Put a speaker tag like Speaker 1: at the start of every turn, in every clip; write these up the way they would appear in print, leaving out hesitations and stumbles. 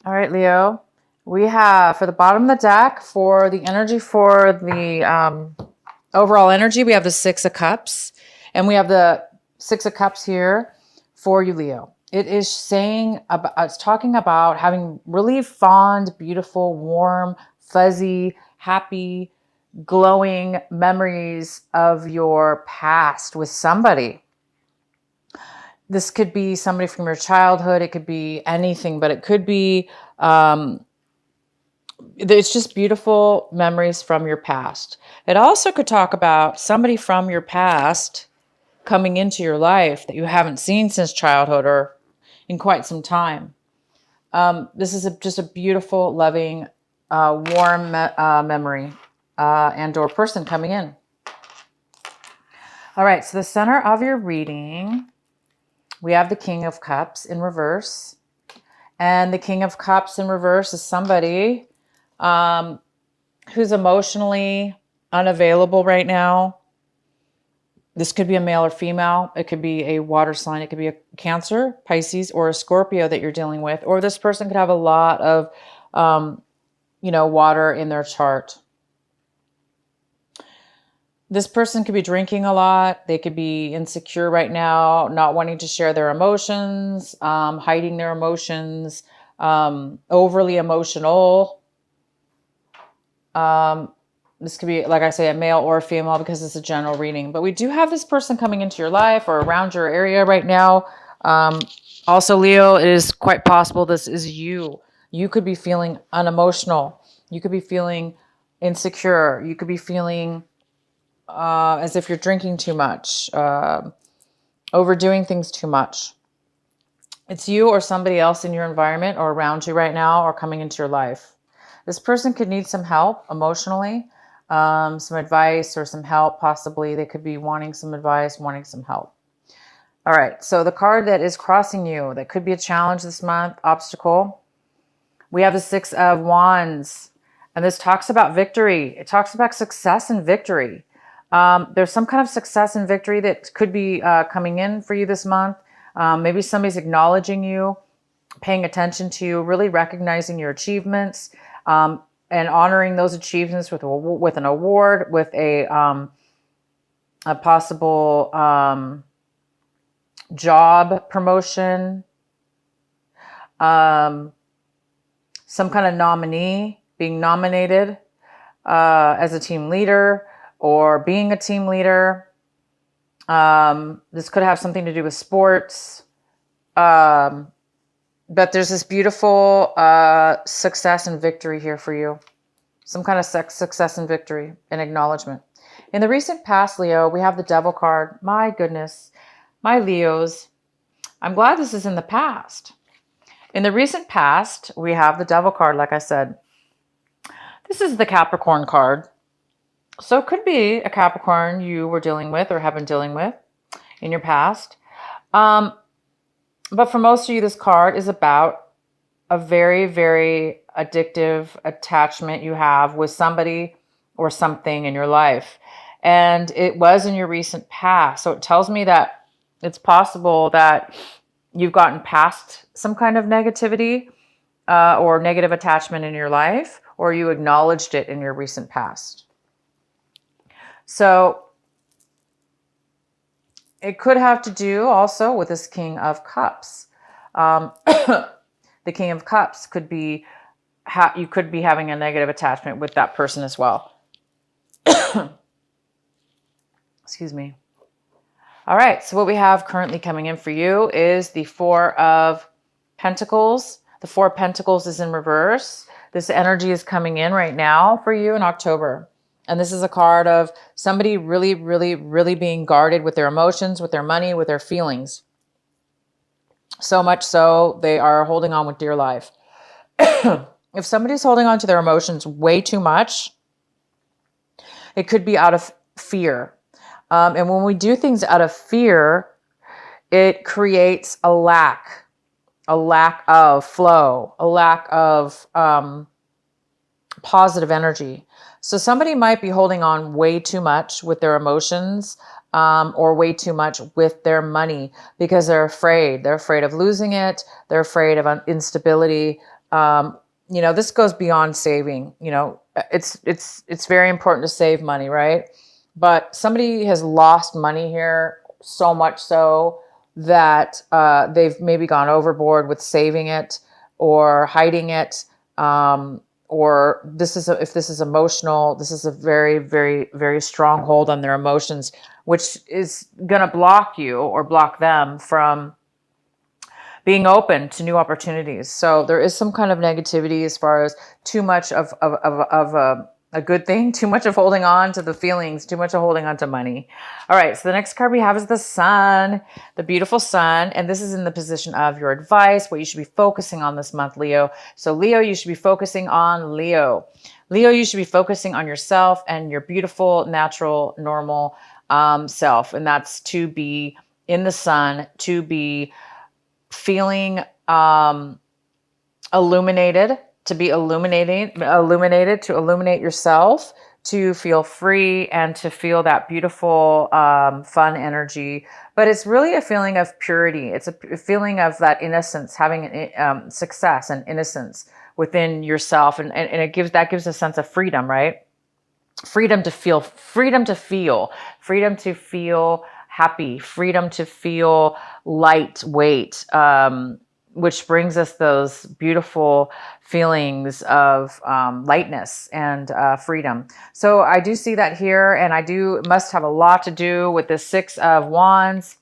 Speaker 1: All right, Leo. We have for the bottom of the deck for the energy for the overall energy, we have the Six of Cups, and we have the Six of Cups here for you, Leo. It is saying about, it's talking about having really fond, beautiful, warm, fuzzy, happy, glowing memories of your past with somebody. This could be somebody from your childhood. It could be anything, but it could be, it's just beautiful memories from your past. It also could talk about somebody from your past coming into your life that you haven't seen since childhood or in quite some time. This is just a beautiful, loving, warm memory and or person coming in. All right, so the center of your reading, we have the King of Cups in reverse. And the King of Cups in reverse is somebody who's emotionally unavailable right now. This could be a male or female. It could be a water sign. It could be a Cancer, Pisces, or a Scorpio that you're dealing with. Or this person could have a lot of, water in their chart. This person could be drinking a lot. They could be insecure right now, not wanting to share their emotions, hiding their emotions, overly emotional. This could be, like I say, a male or a female because it's a general reading. But we do have this person coming into your life or around your area right now. Also, Leo, it is quite possible this is you. You could be feeling unemotional. You could be feeling insecure. You could be feeling as if you're drinking too much, overdoing things too much. It's you or somebody else in your environment or around you right now or coming into your life. This person could need some help emotionally, some advice or some help. Possibly they could be wanting some advice, wanting some help. All right, so the card that is crossing you, that could be a challenge this month, obstacle. We have the Six of Wands, and this talks about victory. It talks about success and victory. There's some kind of success and victory that could be coming in for you this month. Maybe somebody's acknowledging you, paying attention to you, really recognizing your achievements, and honoring those achievements with an award, with a possible job promotion, some kind of nominee, being nominated as a team leader or being a team leader. This could have something to do with sports. But there's this beautiful success and victory here for you. Some kind of success and victory and acknowledgement. In the recent past, Leo, we have the Devil card. My goodness. My Leos. I'm glad this is in the past. In the recent past, we have the Devil card, like I said. This is the Capricorn card. So it could be a Capricorn you were dealing with or have been dealing with in your past. But for most of you, this card is about a very, very addictive attachment you have with somebody or something in your life. And it was in your recent past. So it tells me that it's possible that you've gotten past some kind of negativity or negative attachment in your life, or you acknowledged it in your recent past. So it could have to do also with this King of Cups. The King of Cups could be, you could be having a negative attachment with that person as well. Excuse me. All right, so what we have currently coming in for you is the Four of Pentacles. The Four of Pentacles is in reverse. This energy is coming in right now for you in October. And this is a card of somebody really, really, really being guarded with their emotions, with their money, with their feelings. So much so they are holding on with dear life. If somebody's holding on to their emotions way too much, it could be out of fear. And when we do things out of fear, it creates a lack of flow, a lack of positive energy. So somebody might be holding on way too much with their emotions or way too much with their money because they're afraid. They're afraid of losing it. They're afraid of instability. You know, this goes beyond saving. You know, it's very important to save money, right? But somebody has lost money here, so much so that they've maybe gone overboard with saving it or hiding it. Or if this is emotional, this is a very, very, very strong hold on their emotions, which is going to block you or block them from being open to new opportunities. So there is some kind of negativity as far as too much of a good thing, too much of holding on to the feelings, too much of holding on to money. All right, so the next card we have is the sun, the beautiful sun. And this is in the position of your advice, what you should be focusing on this month, Leo. So Leo, you should be focusing on Leo. Leo, you should be focusing on yourself and your beautiful, natural, normal self. And that's to be in the sun, to be feeling illuminated, to be illuminated, to illuminate yourself, to feel free and to feel that beautiful, fun energy. But it's really a feeling of purity. It's a feeling of that innocence, having success and innocence within yourself. And it gives a sense of freedom, right? Freedom to feel happy, freedom to feel lightweight, which brings us those beautiful feelings of lightness and freedom. So I do see that here, and it must have a lot to do with the Six of Wands,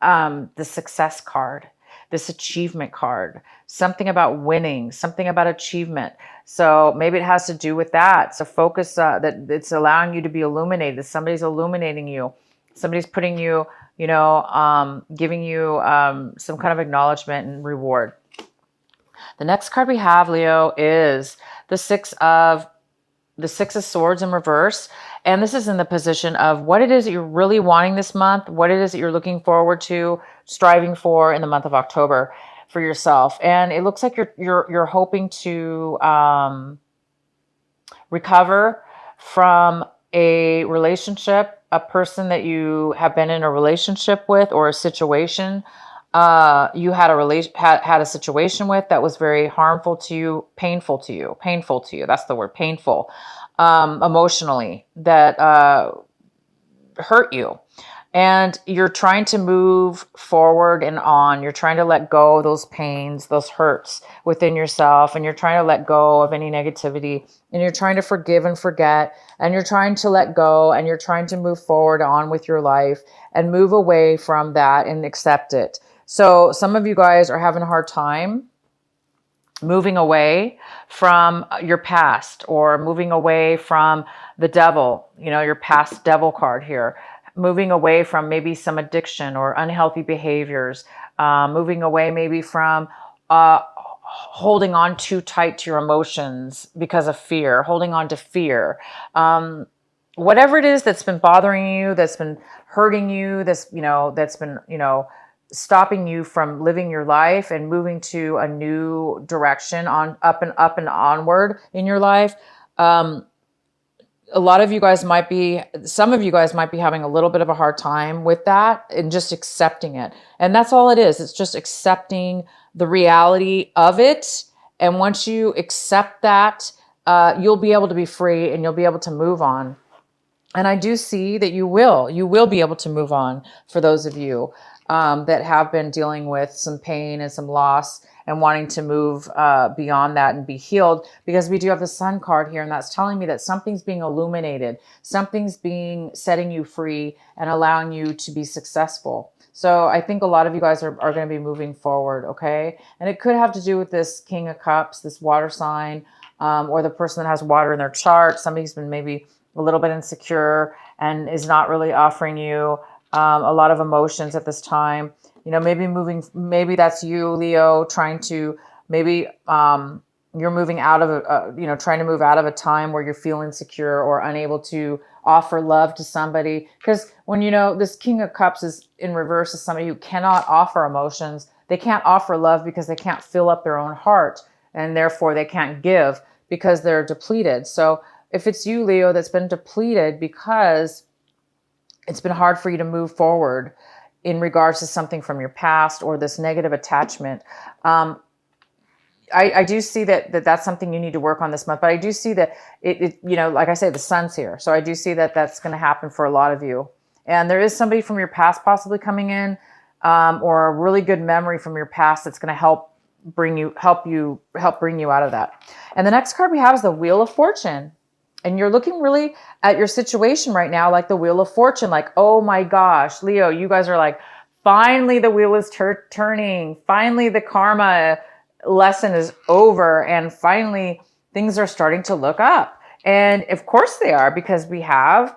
Speaker 1: the success card, this achievement card, something about winning, something about achievement. So maybe it has to do with that. So focus that it's allowing you to be illuminated. Somebody's illuminating you. Somebody's putting you, giving you some kind of acknowledgement and reward. The next card we have, Leo, is the Six of Swords in reverse. And this is in the position of what it is that you're really wanting this month, what it is that you're looking forward to, striving for in the month of October for yourself. And it looks like you're hoping to recover from a relationship, a person that you have been in a relationship with, or a situation you had a situation with that was very harmful to you, painful to you. That's the word, painful, emotionally, that hurt you. And you're trying to move forward and on. You're trying to let go of those pains, those hurts within yourself. And you're trying to let go of any negativity. And you're trying to forgive and forget. And you're trying to let go. And you're trying to move forward on with your life and move away from that and accept it. So some of you guys are having a hard time moving away from your past, or moving away from the devil, your past devil card here. Moving away from maybe some addiction or unhealthy behaviors, moving away maybe from holding on too tight to your emotions because of fear, holding on to fear. Whatever it is that's been bothering you, that's been hurting you, that's been, stopping you from living your life and moving to a new direction up and onward in your life. Some of you guys might be having a little bit of a hard time with that and just accepting it. And that's all it is. It's just accepting the reality of it. And once you accept that, you'll be able to be free and you'll be able to move on. And I do see that you will be able to move on for those of you that have been dealing with some pain and some loss and wanting to move beyond that and be healed, because we do have the Sun card here, and that's telling me that something's being illuminated, something's setting you free and allowing you to be successful. So I think a lot of you guys are going to be moving forward, okay? And it could have to do with this King of Cups, this water sign, or the person that has water in their chart. Somebody's been maybe a little bit insecure and is not really offering you a lot of emotions at this time. Maybe that's you, Leo, trying to, maybe you're moving out of trying to move out of a time where you feel insecure or unable to offer love to somebody. Because when, this King of Cups is in reverse, is somebody who cannot offer emotions. They can't offer love because they can't fill up their own heart, and therefore they can't give because they're depleted. So if it's you, Leo, that's been depleted because it's been hard for you to move forward in regards to something from your past or this negative attachment, I do see that's something you need to work on this month, but I do see that like I say, the sun's here. So I do see that that's going to happen for a lot of you. And there is somebody from your past possibly coming in, or a really good memory from your past that's going to help bring you out of that. And the next card we have is the Wheel of Fortune. And you're looking really at your situation right now like the Wheel of Fortune, like, oh my gosh, Leo, you guys are like, finally the wheel is turning. Finally the karma lesson is over. And finally things are starting to look up. And of course they are, because we have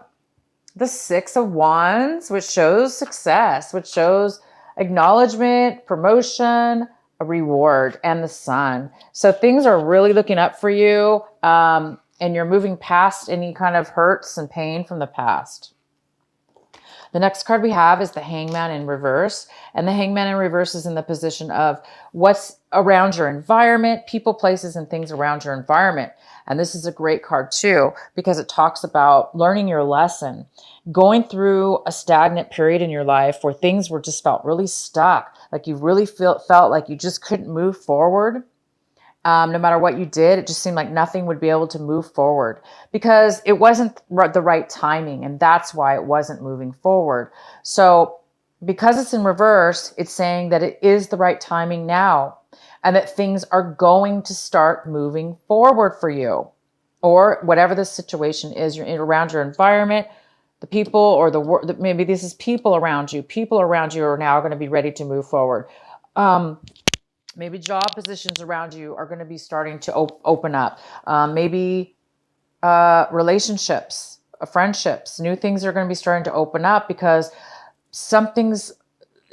Speaker 1: the Six of Wands, which shows success, which shows acknowledgement, promotion, a reward, and the Sun. So things are really looking up for you. And you're moving past any kind of hurts and pain from the past. The next card we have is the Hangman in reverse. And the Hangman in reverse is in the position of what's around your environment, people, places, and things around your environment. And this is a great card too, because it talks about learning your lesson, going through a stagnant period in your life where things were just felt really stuck, like you really felt like you just couldn't move forward. No matter what you did, it just seemed like nothing would be able to move forward because it wasn't the right timing. And that's why it wasn't moving forward. So because it's in reverse, it's saying that it is the right timing now and that things are going to start moving forward for you, or whatever the situation is. You're around your environment, the people, or maybe this is people around you. People around you are now going to be ready to move forward. Maybe job positions around you are going to be starting to open up. Maybe relationships, friendships, new things are going to be starting to open up because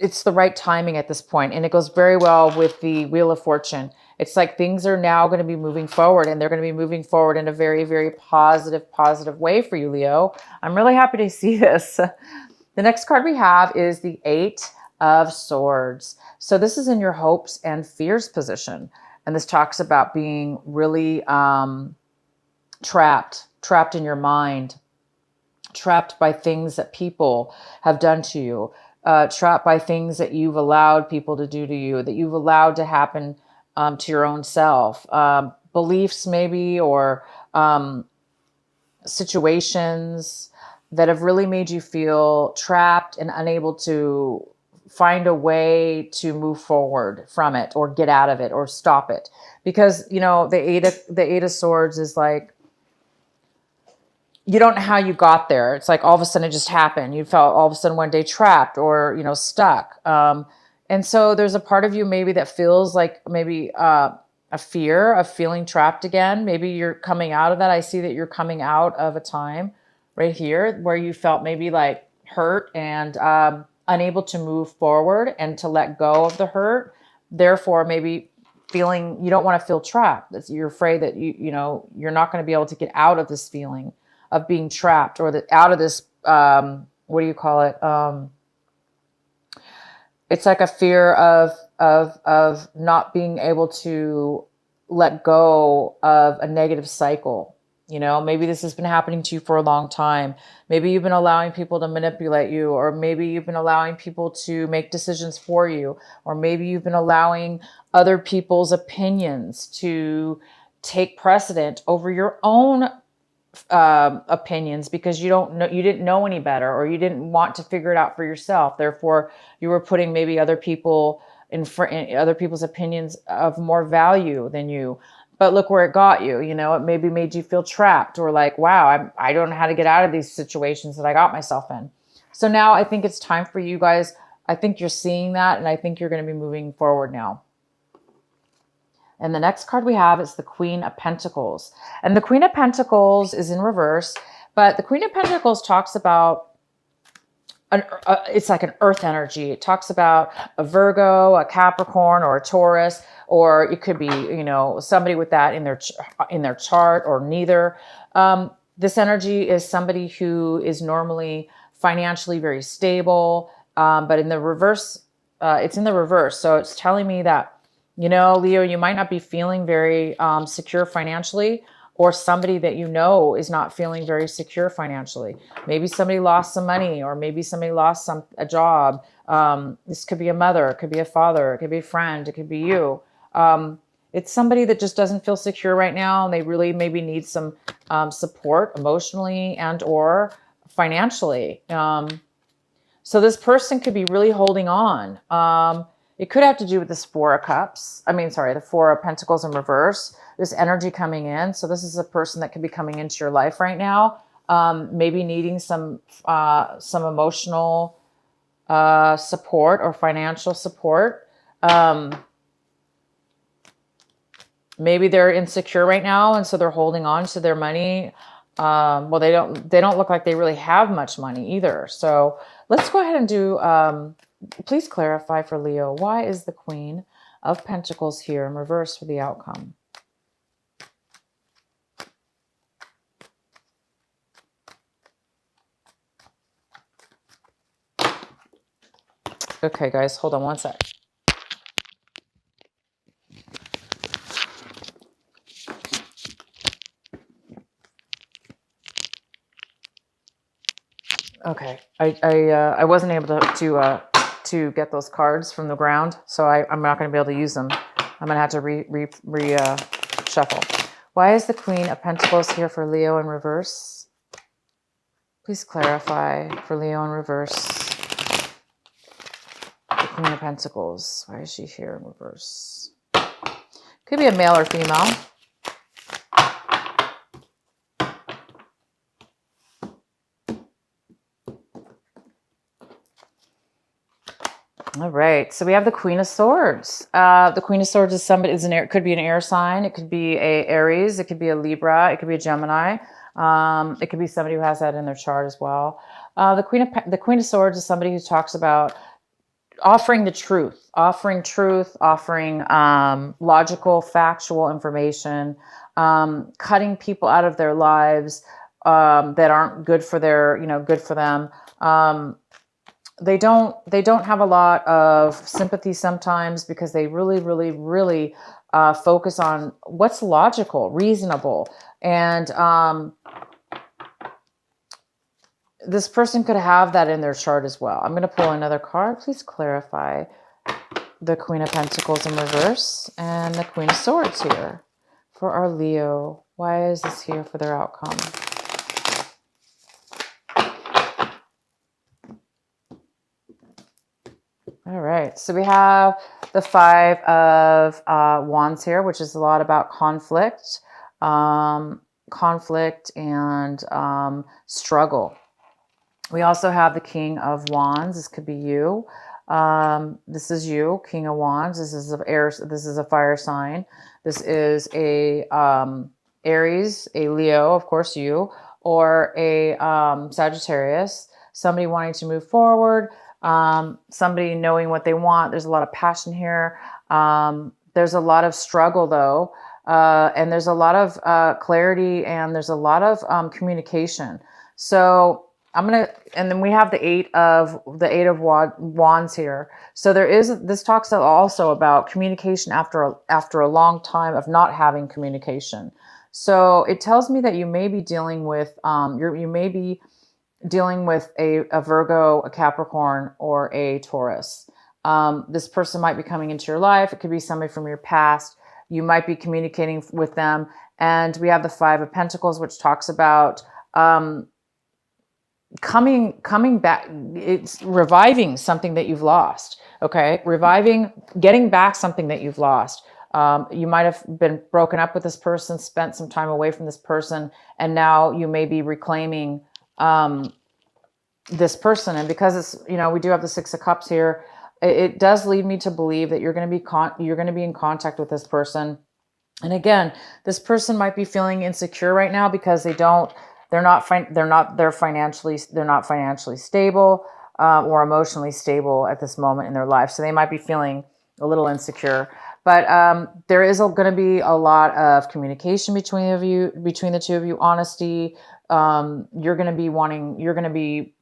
Speaker 1: it's the right timing at this point. And it goes very well with the Wheel of Fortune. It's like things are now going to be moving forward, and they're going to be moving forward in a very, very positive way for you, Leo. I'm really happy to see this. The next card we have is the Eight of Swords. So this is in your hopes and fears position. And this talks about being really trapped in your mind, trapped by things that people have done to you, trapped by things that you've allowed people to do to you, that you've allowed to happen to your own self, beliefs maybe, or situations that have really made you feel trapped and unable to find a way to move forward from it, or get out of it, or stop it. Because, the Eight of Swords is like, you don't know how you got there. It's like all of a sudden it just happened. You felt all of a sudden one day trapped or, stuck. And so there's a part of you maybe that feels like maybe a fear of feeling trapped again. Maybe you're coming out of that. I see that you're coming out of a time right here where you felt maybe like hurt and unable to move forward and to let go of the hurt. Therefore, maybe feeling you don't want to feel trapped. You're afraid that you're not going to be able to get out of this feeling of being trapped, or out of this, what do you call it? It's like a fear of not being able to let go of a negative cycle. Maybe this has been happening to you for a long time. Maybe you've been allowing people to manipulate you, or maybe you've been allowing people to make decisions for you, or maybe you've been allowing other people's opinions to take precedent over your own opinions because you didn't know any better, or you didn't want to figure it out for yourself. Therefore, you were putting maybe other people's opinions of more value than you. But look where it got you. It maybe made you feel trapped, or like, wow, I don't know how to get out of these situations that I got myself in. So now I think it's time for you guys. I think you're seeing that, and I think you're going to be moving forward now. And the next card we have is the Queen of Pentacles. And the Queen of Pentacles is in reverse, but the Queen of Pentacles talks about it's like an earth energy. It talks about a Virgo, a Capricorn, or a Taurus, or it could be, somebody with that in their chart, or neither. This energy is somebody who is normally financially very stable, but in the reverse, it's in the reverse. So it's telling me that, Leo, you might not be feeling very secure financially, or somebody that is not feeling very secure financially. Maybe somebody lost some money, or maybe somebody lost a job. This could be a mother, it could be a father, it could be a friend, it could be you. It's somebody that just doesn't feel secure right now, and they really maybe need some support emotionally and or financially. So this person could be really holding on. It could have to do with this Four of Cups. I mean, sorry, the Four of Pentacles in reverse. This energy coming in. So this is a person that could be coming into your life right now. Maybe needing some emotional support or financial support. Maybe they're insecure right now, and so they're holding on to their money. Well, they don't look like they really have much money either. So let's go ahead and do, please clarify for Leo, why is the Queen of Pentacles here in reverse for the outcome? Okay, guys, hold on one sec. Okay, I wasn't able to get those cards from the ground, so I'm not going to be able to use them. I'm going to have to shuffle. Why is the Queen of Pentacles here for Leo in reverse? Please clarify for Leo in reverse. The Queen of Pentacles. Why is she here in reverse? Could be a male or female. All right, so we have the Queen of Swords. The Queen of Swords is somebody. It could be an air sign. It could be a Aries. It could be a Libra. It could be a Gemini. It could be somebody who has that in their chart as well. The Queen of Swords is somebody who talks about offering the truth, offering logical, factual information, cutting people out of their lives that aren't good for good for them. They don't have a lot of sympathy sometimes because they really focus on what's logical, reasonable. And this person could have that in their chart as well. I'm going to pull another card. Please clarify the Queen of Pentacles in reverse and the Queen of Swords here for our Leo. Why is this here for their outcome? All right, so we have the Five of Wands here, which is a lot about conflict, and struggle. We also have the King of Wands. This could be you. This is you, King of Wands. This is a fire sign. This is a Aries, a Leo, of course you, or a Sagittarius. Somebody wanting to move forward. Somebody knowing what they want. There's a lot of passion here. There's a lot of struggle though. And there's a lot of clarity, and there's a lot of communication. So and then we have the eight of wands here. So this talks also about communication after a long time of not having communication. So it tells me that you may be dealing with, you may be dealing with a Virgo, a Capricorn, or a Taurus. This person might be coming into your life. It could be somebody from your past. You might be communicating with them. And we have the Five of Pentacles, which talks about coming back. It's reviving something that you've lost. Okay, getting back something that you've lost. You might have been broken up with this person, spent some time away from this person, and now you may be reclaiming this person. And because it's, we do have the Six of Cups here, it does lead me to believe that you're going to be in contact with this person. And again, this person might be feeling insecure right now because they're not financially stable or emotionally stable at this moment in their life. So they might be feeling a little insecure. But there is going to be a lot of communication between the two of you, honesty. You're going to be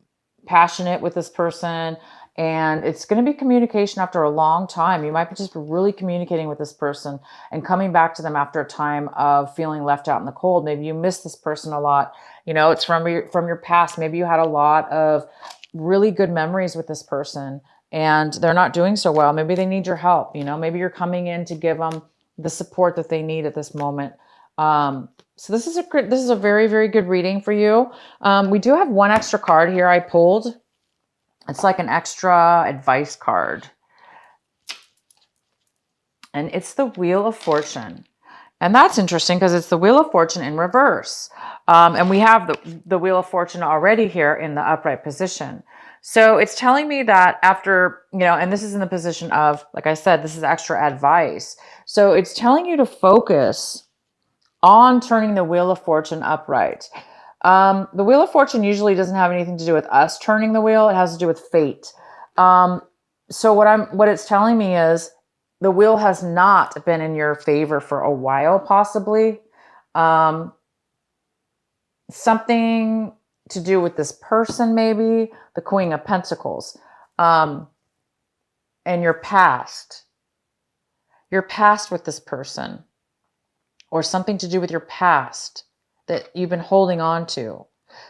Speaker 1: passionate with this person, and it's going to be communication after a long time. You might be just really communicating with this person and coming back to them after a time of feeling left out in the cold. Maybe you miss this person a lot. It's from your past. Maybe you had a lot of really good memories with this person, and they're not doing so well. Maybe they need your help. Maybe you're coming in to give them the support that they need at this moment. So this is a very, very good reading for you. We do have one extra card here I pulled. It's like an extra advice card. And it's the Wheel of Fortune. And that's interesting because it's the Wheel of Fortune in reverse. And we have the Wheel of Fortune already here in the upright position. So it's telling me that after, and this is in the position of, like I said, this is extra advice. So it's telling you to focus on turning the Wheel of Fortune upright. The Wheel of Fortune usually doesn't have anything to do with us turning the wheel. It has to do with fate. So what it's telling me is the wheel has not been in your favor for a while, possibly. Something to do with this person, maybe the Queen of Pentacles, and your past with this person, or something to do with your past that you've been holding on to.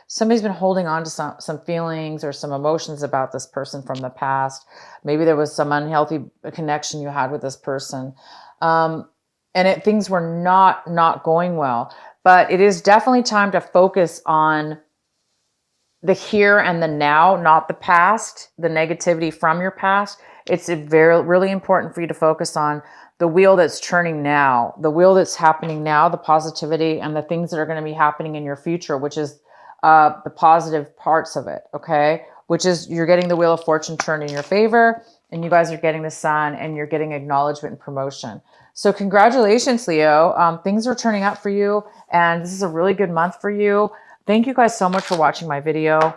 Speaker 1: Somebody's been holding on to some feelings or some emotions about this person from the past. Maybe there was some unhealthy connection you had with this person. Things were not going well. But it is definitely time to focus on the here and the now, not the past, the negativity from your past. It's really important for you to focus on the wheel that's turning now, the wheel that's happening now, the positivity and the things that are going to be happening in your future, which is the positive parts of it, okay? Which is you're getting the Wheel of Fortune turned in your favor, and you guys are getting the Sun, and you're getting acknowledgement and promotion. So congratulations, Leo. Things are turning out for you, and this is a really good month for you. Thank you guys so much for watching my video.